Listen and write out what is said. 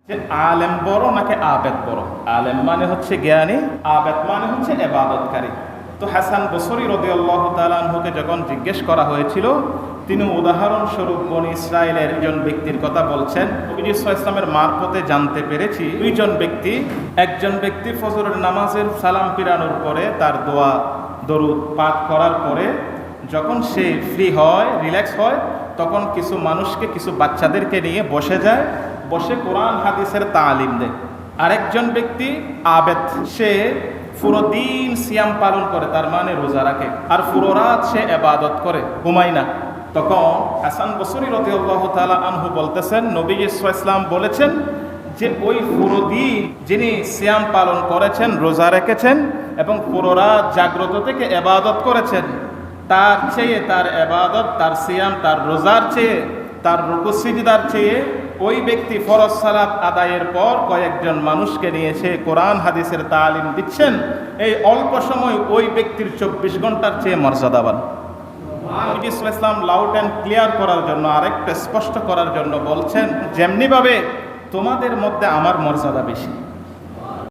যে আলেম বড় নাকি আবেদ বড়? আলেম মানে হচ্ছে জ্ঞানী, আবেদ মানে হচ্ছে ইবাদতকারী। তো হাসান বসরি রাদিয়াল্লাহু তাআলা আনহুকে যখন জিজ্ঞেস করা হয়েছিল, তিনি উদাহরণস্বরূপ বনি ইসরায়েলের একজন ব্যক্তির কথা বলছেন। নবী সাল্লাল্লাহু আলাইহি ওয়াসাল্লামের মারফতে জানতে পেরেছি দুইজন ব্যক্তি, একজন ব্যক্তি ফজরের নামাজের সালাম ফিরানোর পরে তার দোয়া দরুদ পাঠ করার পরে যখন সে ফ্রি হয়, রিল্যাক্স হয়, তখন কিছু মানুষকে, কিছু বাচ্চাদেরকে নিয়ে বসে যায়, বসে কোরআন হাদিসের তালিম দেয়। আরেকজন ব্যক্তি আবেদ, সে পুরো দিন সিয়াম পালন করে, তার মানে রোজা রাখে, আর পুরো রাত সে ইবাদত করে, ঘুমায় না। তখন হাসান বসরি রাদিয়াল্লাহু তাআলা আনহু বলতেছেন, নবী সাল্লাল্লাহু আলাইহি ওয়াসাল্লাম বলেছেন যে ওই পুরো দিন যিনি সিয়াম পালন করেছেন, রোজা রেখেছেন এবং পুরো রাত জাগ্রত থেকে ইবাদত করেছেন, তার চেয়ে, তার ইবাদত, তার সিয়াম, তার রোজার চেয়ে, তার রুকু সিজদার চেয়ে ওই ব্যক্তি ফরজ সালাত আদায়ের পর কয়েকজন মানুষকে নিয়ে এসে কোরআন হাদিসের তালিম দিচ্ছেন, এই অল্প সময় ওই ব্যক্তির 24 ঘন্টার চেয়ে মর্যাদাবান। নবী সাল্লাল্লাহু আলাইহি ওয়াসাল্লাম লাউড অ্যান্ড ক্লিয়ার করার জন্য, আরেকটা স্পষ্ট করার জন্য বলছেন, যেমনিভাবে তোমাদের মধ্যে আমার মর্যাদা বেশি,